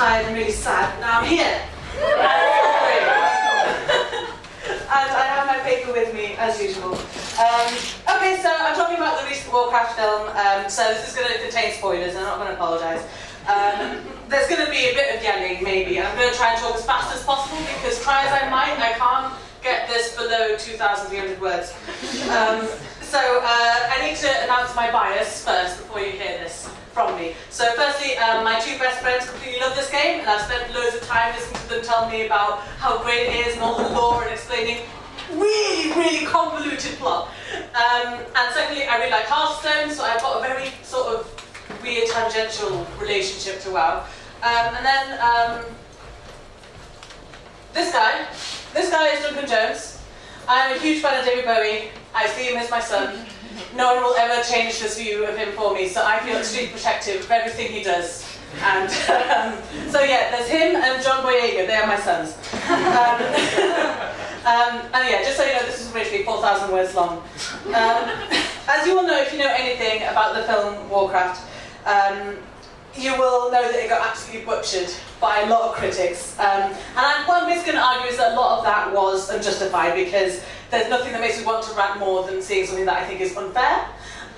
tired and really sad. Now I'm here. And I have my paper with me, as usual. Okay, so I'm talking about the recent Warcraft film, so this is going to contain spoilers, I'm not going to apologise. There's going to be a bit of yelling, maybe, and I'm going to try and talk as fast as possible, because try as I might, I can't get this below 2,300 words. So I need to announce my bias first, before you hear this from me. So firstly, my two best friends completely love this game, and I've spent loads of time listening to them tell me about how great it is and all the lore and explaining really, really convoluted plot. And secondly, I really like Hearthstone, so I've got a very sort of weird tangential relationship to WoW. And then this guy is Duncan Jones. I'm a huge fan of David Bowie. I see him as my son. No one will ever change this view of him for me, so I feel extremely protective of everything he does. And so yeah, there's him and John Boyega, they are my sons. And yeah, just so you know, this is originally 4,000 words long. As you all know, if you know anything about the film Warcraft, you will know that it got absolutely butchered by a lot of critics. And what I'm basically going to argue is that a lot of that was unjustified, because there's nothing that makes me want to rant more than seeing something that I think is unfair.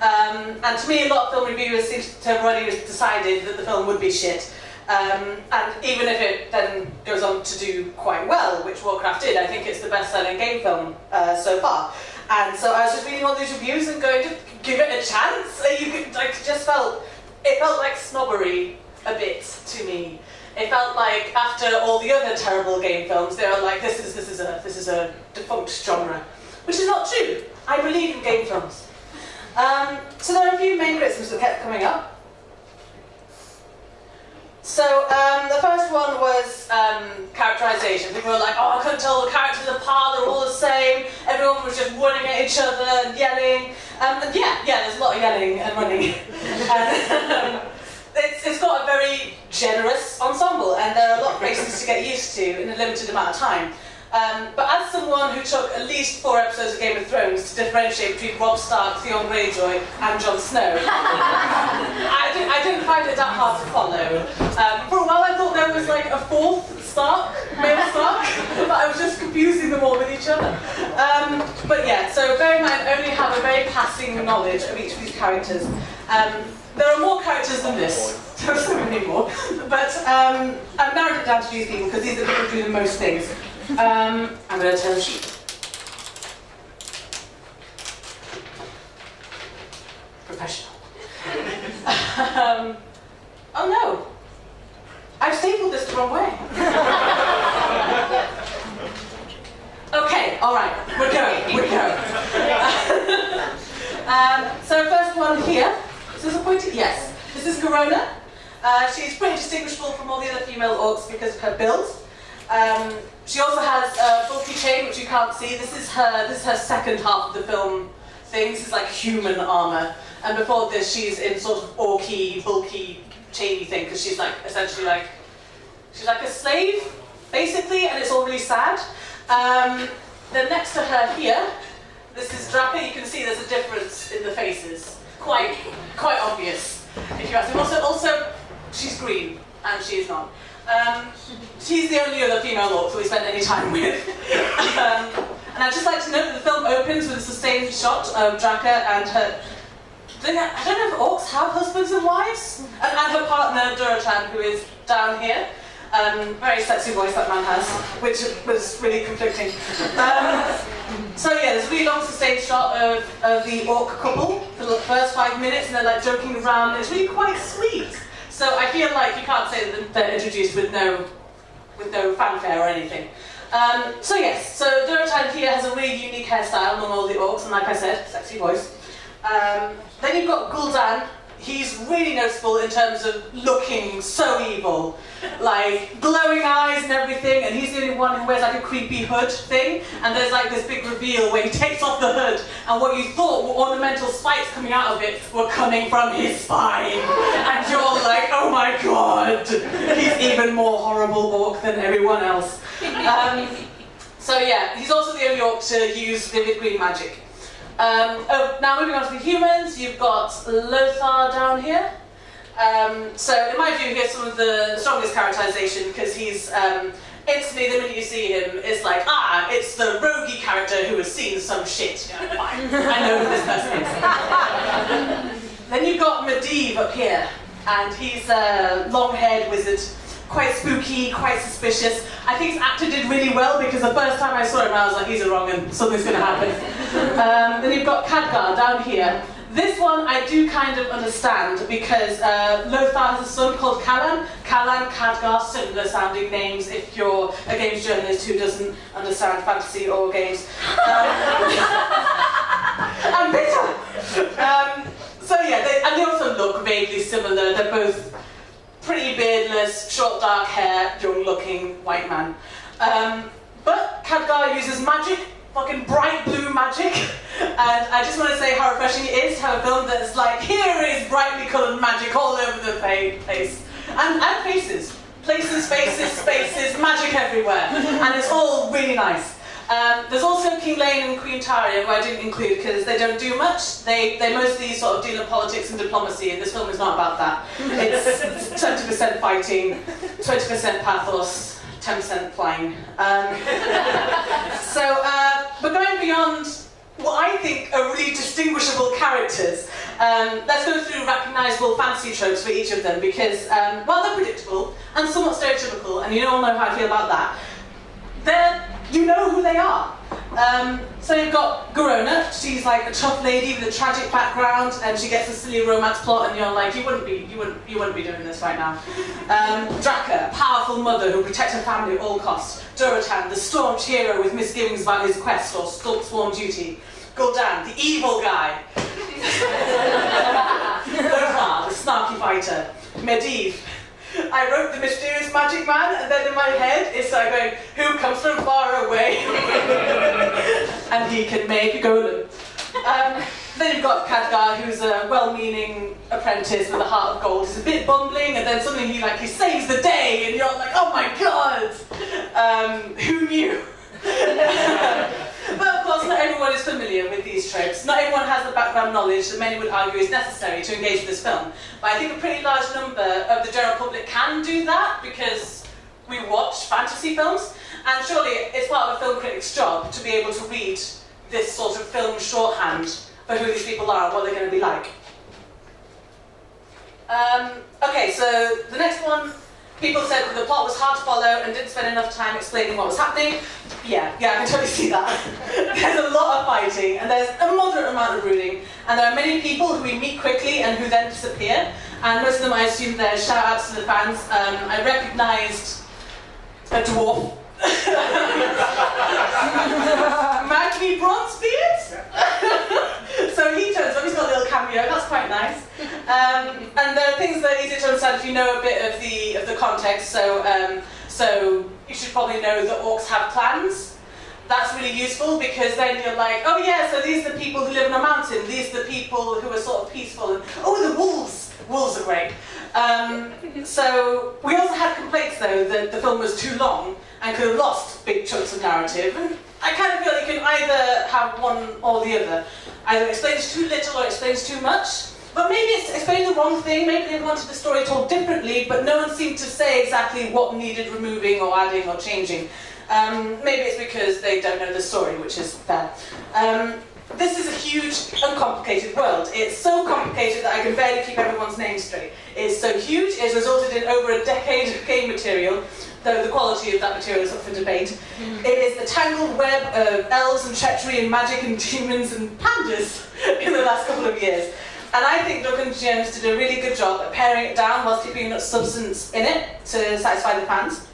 And to me, a lot of film reviewers seem to have already decided that the film would be shit. And even if it then goes on to do quite well, which Warcraft did, I think it's the best-selling game film so far. And so I was just reading all these reviews and going, just give it a chance. It felt like snobbery a bit to me. It felt like after all the other terrible game films, they were like, this is a defunct genre, which is not true. I believe in game films. So there are a few main criticisms that kept coming up. So the first one was characterization. People were like, oh, I couldn't tell the characters apart, they're all the same. Everyone was just running at each other and yelling. And yeah, there's a lot of yelling and running. And it's got a very generous ensemble, and there are a lot of races to get used to in a limited amount of time. But as someone who took at least 4 episodes of Game of Thrones to differentiate between Robb Stark, Theon Greyjoy, and Jon Snow, I didn't find it that hard to follow. For a while I thought there was like a 4th Stark, male Stark, but I was just confusing them all with each other. But yeah, so bear in mind, I only have a very passing knowledge of each of these characters. There are more characters than this. There's so many more. But I've narrowed it down to these people because these are the people who do the most things. I'm going to tell you. Professional. Oh no! I've stapled this the wrong way. Okay, alright, we're going. So first one here. Is this a pointy? Yes. This is Corona. She's pretty distinguishable from all the other female orcs because of her build. She also has a bulky chain, which you can't see. This is her second half of the film thing. This is like human armour. And before this, she's in sort of orky, bulky, chainy thing, because she's like essentially like she's like a slave, basically, and it's all really sad. Then next to her here, this is Draka. You can see there's a difference in the faces, quite obvious. If you ask me. Also, she's green, and she's not. She's the only other female orc that we spent any time with. And I'd just like to note that the film opens with a sustained shot of Draka and her. I don't know if orcs have husbands and wives, and her partner Duratan, who is down here. Very sexy voice that man has, which was really conflicting. So yeah, there's a really long sustained shot of the orc couple for the first 5 minutes, and they're like joking around. It's really quite sweet. So I feel like you can't say that they're introduced with no fanfare or anything. So yes, so Duratan here has a really unique hairstyle among all the orcs, and like I said, sexy voice. Then you've got Gul'dan. He's really noticeable in terms of looking so evil, like glowing eyes and everything, and he's the only one who wears like a creepy hood thing, and there's like this big reveal where he takes off the hood, and what you thought were ornamental spikes coming out of it were coming from his spine, and you're like, oh my god, he's even more horrible orc than everyone else. So yeah, he's also the only orc to use vivid green magic. Now moving on to the humans, you've got Lothar down here. So in my view, he has some of the strongest characterization because he's instantly, the minute you see him, it's like, it's the roguey character who has seen some shit. Yeah, fine. I know who this person is. Then you've got Medivh up here, and he's a long-haired wizard, quite spooky, quite suspicious. I think his actor did really well because the first time I saw him, I was like, he's a wrong and something's going to happen. Then you've got Khadgar down here. This one I do kind of understand because Lothar has a son called Callan. Callan, Khadgar, similar sounding names if you're a games journalist who doesn't understand fantasy or games. I'm bitter! So yeah, they also look vaguely similar. They're both pretty beardless, short dark hair, young looking white man. But Khadgar uses magic, fucking bright blue magic, and I just want to say how refreshing it is to have a film that's like, here is brightly coloured magic all over the place. And faces. Places, faces, spaces, magic everywhere. And it's all really nice. There's also King Lane and Queen Taria, who I didn't include because they don't do much. They mostly sort of deal in politics and diplomacy, and this film is not about that. It's 20% fighting, 20% pathos, 10% flying. But going beyond what I think are really distinguishable characters, let's go through recognisable fantasy tropes for each of them because, while they're predictable and somewhat stereotypical, and you all know how I feel about that, you know who they are. So you've got Garona. She's like a tough lady with a tragic background, and she gets a silly romance plot, and you're like, you wouldn't be doing this right now. Draka, a powerful mother who protects her family at all costs. Durotan, the staunch hero with misgivings about his quest or sworn duty. Gul'dan, the evil guy. Lothar, the snarky fighter. Medivh. I wrote the mysterious magic man, and then in my head it's like going, who comes from far away? And he can make a golem. Then you've got Khadgar, who's a well-meaning apprentice with a heart of gold. He's a bit bumbling, and then suddenly he saves the day, and you're like, oh my god! Who knew? But of course, not everyone is familiar with these tropes. Not everyone has the background knowledge that many would argue is necessary to engage with this film. But I think a pretty large number of the general public can do that because we watch fantasy films, and surely it's part of a film critic's job to be able to read this sort of film shorthand for who these people are and what they're going to be like. Okay, so the next one, people said that the plot was hard to follow and didn't spend enough time explaining what was happening. Yeah, I can totally see that. There's a lot of fighting, and there's a moderate amount of rooting, and there are many people who we meet quickly and who then disappear, and most of them I assume they're shout-outs to the fans. I recognised a dwarf. Magni Bronzebeard? So he turns up, he's got a little cameo, that's quite nice. And there are things that are easier to understand if you know a bit of the context, so you should probably know that orcs have clans. That's really useful because then you're like, oh yeah, so these are the people who live on a mountain, these are the people who are sort of peaceful, and oh, the wolves! Wolves are great. So we also had complaints though that the film was too long and could have lost big chunks of narrative. I kind of feel like you can either have one or the other. Either it explains too little or it explains too much. But maybe it's explaining the wrong thing, maybe they wanted the story told differently, but no one seemed to say exactly what needed removing or adding or changing. Maybe it's because they don't know the story, which is fair. This is a huge, uncomplicated world. It's so complicated that I can barely keep everyone's name straight. It's so huge, it's resulted in over a decade of game material, though the quality of that material is up for debate. It is the tangled web of elves and treachery and magic and demons and pandas in the last couple of years. And I think Duncan Jones did a really good job at paring it down whilst keeping enough substance in it to satisfy the fans.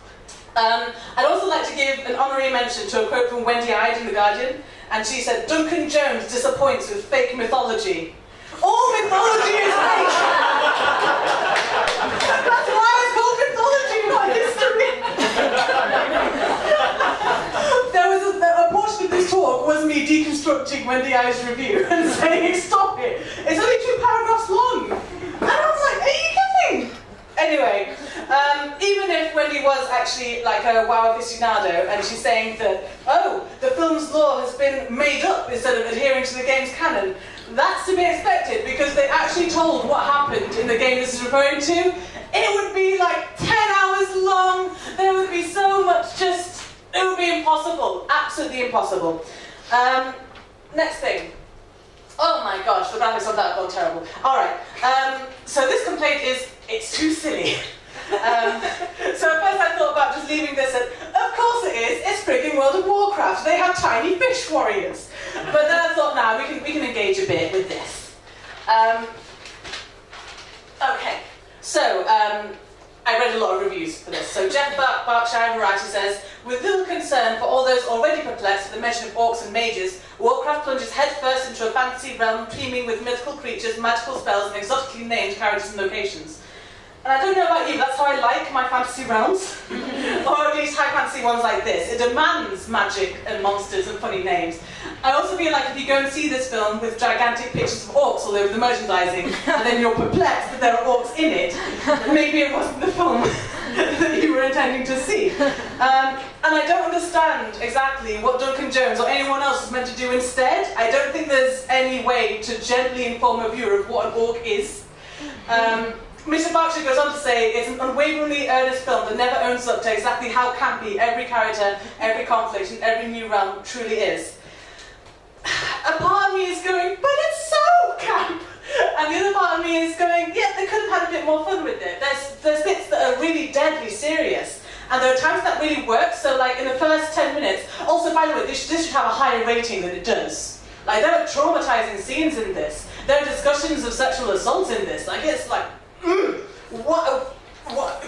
I'd also like to give an honorary mention to a quote from Wendy Ide in The Guardian, and she said, Duncan Jones disappoints with fake mythology. All mythology is fake! That's why it's called mythology, not history! A portion of this talk was me deconstructing Wendy Ide's review and saying, stop it, it's only 2 paragraphs long! And I was like, are you kidding? Anyway, even if Wendy was actually like a WoW aficionado and she's saying that, oh, the film's lore has been made up instead of adhering to the game's canon, That's to be expected because they actually told what happened in the game this is referring to. It would be like 10 hours long. There would be so much it would be impossible. Absolutely impossible. Next thing. Oh my gosh, the graphics on that have gone terrible. Alright, so this complaint is, it's too silly. So at first I thought about just leaving this at, of course it is, it's frigging World of Warcraft, they have tiny fish warriors. But then I thought, nah, we can engage a bit with this. Okay, so I read a lot of reviews for this. So Jeff Berkshire Variety says, with little concern for all those already perplexed at the mention of orcs and mages, Warcraft plunges headfirst into a fantasy realm teeming with mythical creatures, magical spells, and exotically named characters and locations. And I don't know about you, that's how I like my fantasy realms. Or at least high fantasy ones like this. It demands magic and monsters and funny names. I also feel like if you go and see this film with gigantic pictures of orcs all over the merchandising, and then you're perplexed that there are orcs in it, maybe it wasn't the film that you were intending to see. And I don't understand exactly what Duncan Jones or anyone else is meant to do instead. I don't think there's any way to gently inform a viewer of what an orc is. Mr. Berkshire goes on to say, it's an unwaveringly earnest film that never owns up to exactly how campy every character, every conflict, and every new realm truly is. A part of me is going, but it's so camp! And the other part of me is going, yeah, they could have had a bit more fun with it. There's bits that are really deadly serious. And there are times that really work, so like in the first 10 minutes, also by the way, this should have a higher rating than it does. Like there are traumatizing scenes in this. There are discussions of sexual assault in this. Like it's like, what?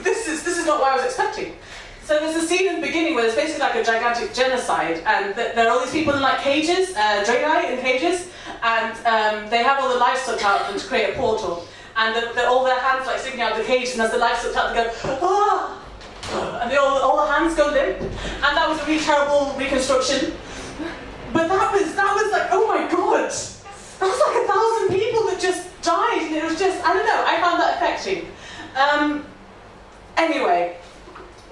This is not what I was expecting. So there's a scene in the beginning where there's basically like a gigantic genocide, and there are all these people in like cages, Draenei in cages, and they have all the life sucked out of them to create a portal, and all their hands like sticking out of the cage, and as the life sucked out, they go, ah, and all the hands go limp, and that was a really terrible reconstruction. But that was like, oh my god, that was like 1,000 people that just died, and it was just, I don't know, I found that affecting. Anyway,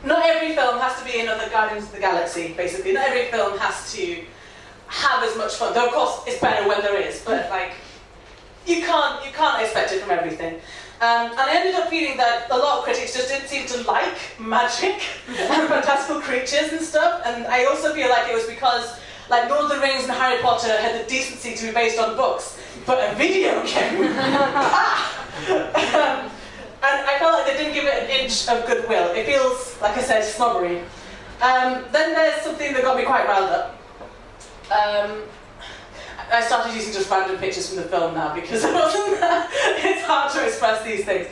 not every film has to be another Guardians of the Galaxy, basically. Not every film has to have as much fun, though of course it's better when there is, but like, you can't expect it from everything. And I ended up feeling that a lot of critics just didn't seem to like magic and fantastical creatures and stuff, and I also feel like it was because like Lord of the Rings and Harry Potter had the decency to be based on books, but a video game. And I felt like they didn't give it an inch of goodwill. It feels, like I said, snobbery. Then there's something that got me quite riled up. I started using just random pictures from the film now because it's hard to express these things.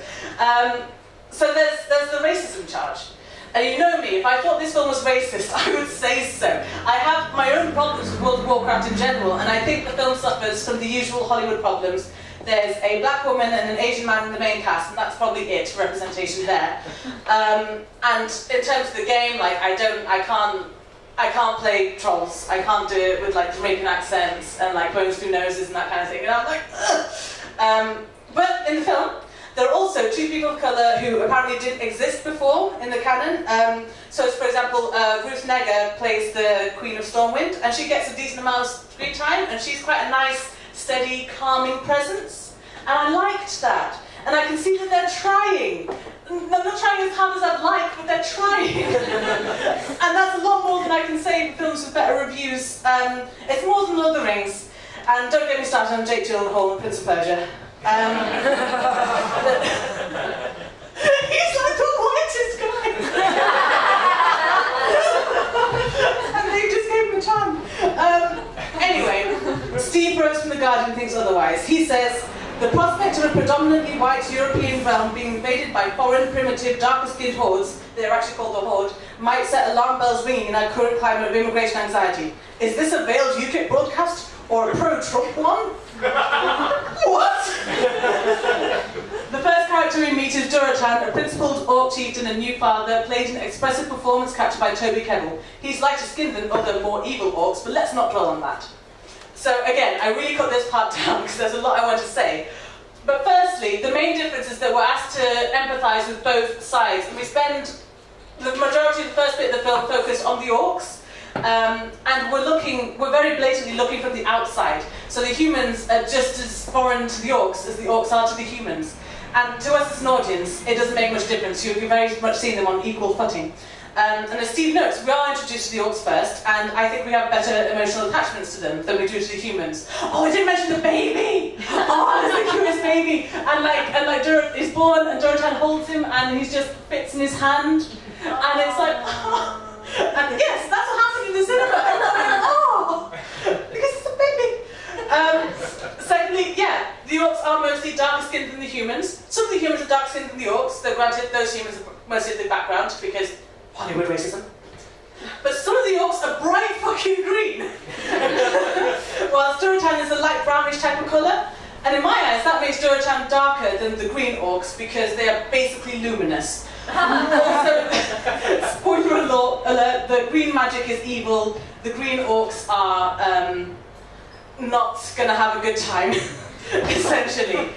So there's the racism charge. And you know me, if I thought this film was racist, I would say so. I have my own problems with World of Warcraft in general, and I think the film suffers from the usual Hollywood problems. There's a black woman and an Asian man in the main cast, and that's probably it for representation there. And in terms of the game, like I can't play trolls. I can't do it with like Jamaican accents and like bones through noses and that kind of thing. And I'm like, ugh. But in the film, there are also two people of colour who apparently didn't exist before in the canon. So, for example, Ruth Negga plays the Queen of Stormwind, and she gets a decent amount of screen time, and she's quite a nice, steady, calming presence. And I liked that. And I can see that they're trying. They're not trying as hard as I'd like, but they're trying. And that's a lot more than I can say for films with better reviews. It's more than Lord of the Rings. And don't get me started on Jake Gyllenhaal and Prince of Persia. He's like the whitest guy. And they just gave him a chance. Anyway, Steve Rose from The Guardian thinks otherwise. He says, the prospect of a predominantly white European realm being invaded by foreign, primitive, darker-skinned hordes, they're actually called the Horde, might set alarm bells ringing in our current climate of immigration anxiety. Is this a veiled UKIP broadcast or a pro-Trump one? What? The first character we meet is Duratan, a principled orc chieftain and new father, played an expressive performance captured by Toby Kebbell. He's lighter skinned than other more evil orcs, but let's not dwell on that. So again, I really cut this part down because there's a lot I want to say. But firstly, the main difference is that we're asked to empathise with both sides, and we spend the majority of the first bit of the film focused on the orcs, and we're very blatantly looking from the outside. So the humans are just as foreign to the orcs as the orcs are to the humans. And to us as an audience, it doesn't make much difference. You're very much seeing them on equal footing. And as Steve notes, we are introduced to the orcs first, and I think we have better emotional attachments to them than we do to the humans. Oh, I didn't mention the baby! Oh, there's the cutest baby! And like Dur is born, and Durotan holds him, and he just fits in his hand. And it's like, oh. And yes, that's what happened in the cinema. Everyone's like, oh, because it's a baby. Secondly, yeah, the orcs are mostly darker skinned than the humans. Some of the humans are darker skinned than the orcs, though granted, those humans are mostly in the background because Hollywood racism. But some of the orcs are bright fucking green. Whilst Durotan is a light brownish type of colour. And in my eyes, that makes Durotan darker than the green orcs because they are basically luminous. Also, spoiler alert, the green magic is evil. The green orcs are not going to have a good time, essentially.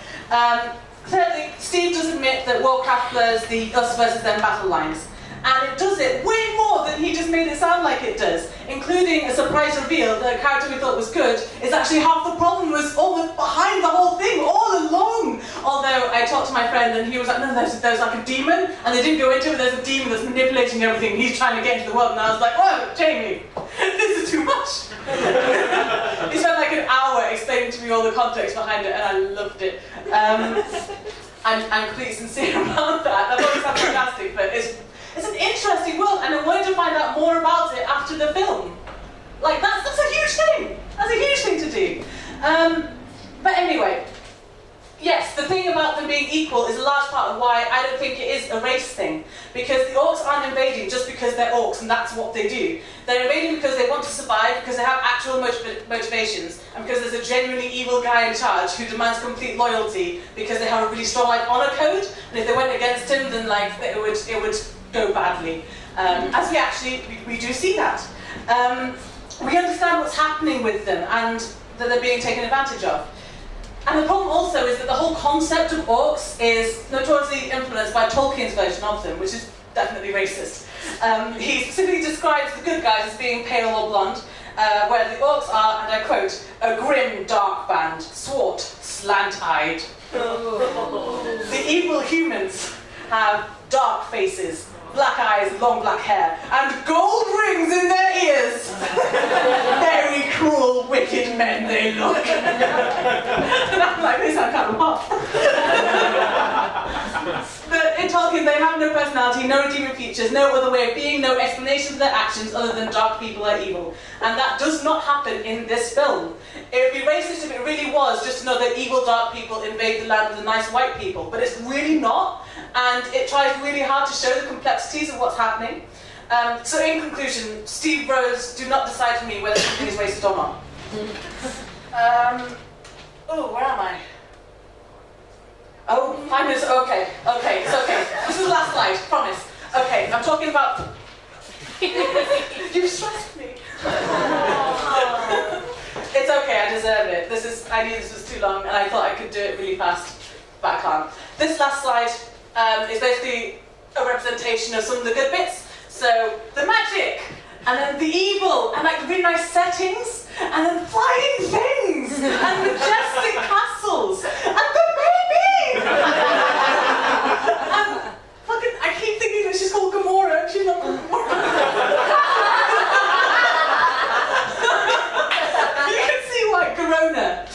Thirdly, Steve does admit that Warcraft blurs the us versus them battle lines. And it does it way more than he just made it sound like it does, including a surprise reveal that a character we thought was good is actually half the problem was almost behind the whole thing all along. Although I talked to my friend and he was like, no, there's like a demon, and they didn't go into it, there's a demon that's manipulating everything, he's trying to get into the world, and I was like, whoa, Jamie, this is too much. He spent like an hour explaining to me all the context behind it, and I loved it. I'm completely sincere about that. I thought it sounded fantastic, but it's an interesting world, and I wanted to find out more about it after the film. Like, that's a huge thing. That's a huge thing to do. But anyway, yes, the thing about them being equal is a large part of why I don't think it is a race thing. Because the orcs aren't invading just because they're orcs and that's what they do. They're invading because they want to survive, because they have actual motivations, and because there's a genuinely evil guy in charge who demands complete loyalty because they have a really strong honor code, and if they went against him, then it would go badly. As we do see that. We understand what's happening with them and that they're being taken advantage of. And the problem also is that the whole concept of orcs is notoriously influenced by Tolkien's version of them, which is definitely racist. He specifically describes the good guys as being pale or blonde, where the orcs are, and I quote, a grim, dark band, swart, slant-eyed. The evil humans have dark faces, black eyes, long black hair, and gold rings in their ears. Very cruel, wicked men they look. And I'm like, they sound kind of hot. But in Tolkien, they have no personality, no redeeming features, no other way of being, no explanation for their actions other than dark people are evil. And that does not happen in this film. It would be racist if it really was just another evil dark people invade the land of the nice white people, but it's really not. And it tries really hard to show the complexities of what's happening. So in conclusion, Steve Rose, do not decide for me whether something is racist or not. Where am I? Oh, 5 minutes, okay, it's okay. This is the last slide, promise. Okay, I'm talking about... You stressed me. It's okay, I deserve it. I knew this was too long and I thought I could do it really fast, but I can't. This last slide is basically a representation of some of the good bits. So, the magic, and then the evil, and like really nice settings, and then flying things, and majestic castles, and the baby! And fucking, I keep thinking that she's called Gamora, she's not called Gamora. You can see why, Corona.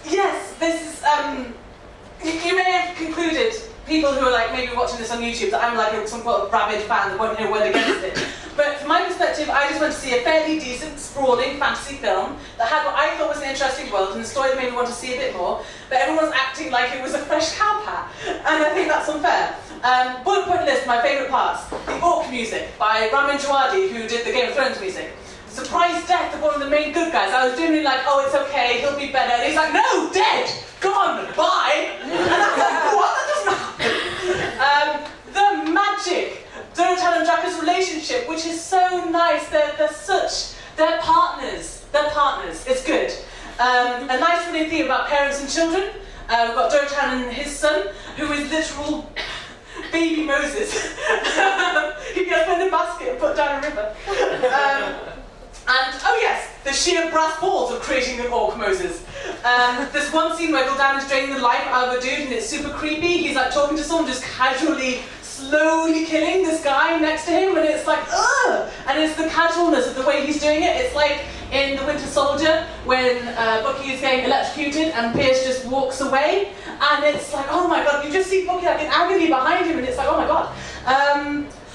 Yes, this is, you may have concluded, people who are like maybe watching this on YouTube, that I'm like some sort of rabid fan that won't hear a word against it. But from my perspective, I just went to see a fairly decent, sprawling fantasy film that had what I thought was an interesting world and a story that made me want to see a bit more, but everyone's acting like it was a fresh cow pat, and I think that's unfair. Bullet point list, my favourite parts. The orc music by Ramin Djawadi, who did the Game of Thrones music. Surprise death of one of the main good guys. I was genuinely like, oh, it's okay, he'll be better. And he's like, no, dead, gone, bye. And I was like, what? That doesn't happen. The magic. Durotan and Draka's relationship, which is so nice. They're partners. They're partners. It's good. A nice funny theme about parents and children. We've got Durotan and his son, who is literal baby Moses. He gets in a basket and put down a river. And, oh yes, the sheer brass balls of creating an orc Moses. There's one scene where Gul'dan is draining the life out of a dude and it's super creepy. He's like talking to someone, just casually, slowly killing this guy next to him, and it's like, ugh! And it's the casualness of the way he's doing it. It's like in The Winter Soldier when Bucky is getting electrocuted and Pierce just walks away, and it's like, oh my god, you just see Bucky like in agony behind him, and it's like, oh my god.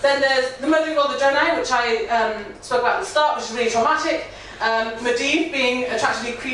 Then there's the murdering of the Jonai, which I spoke about at the start, which is really traumatic. Medivh being attractively creepy.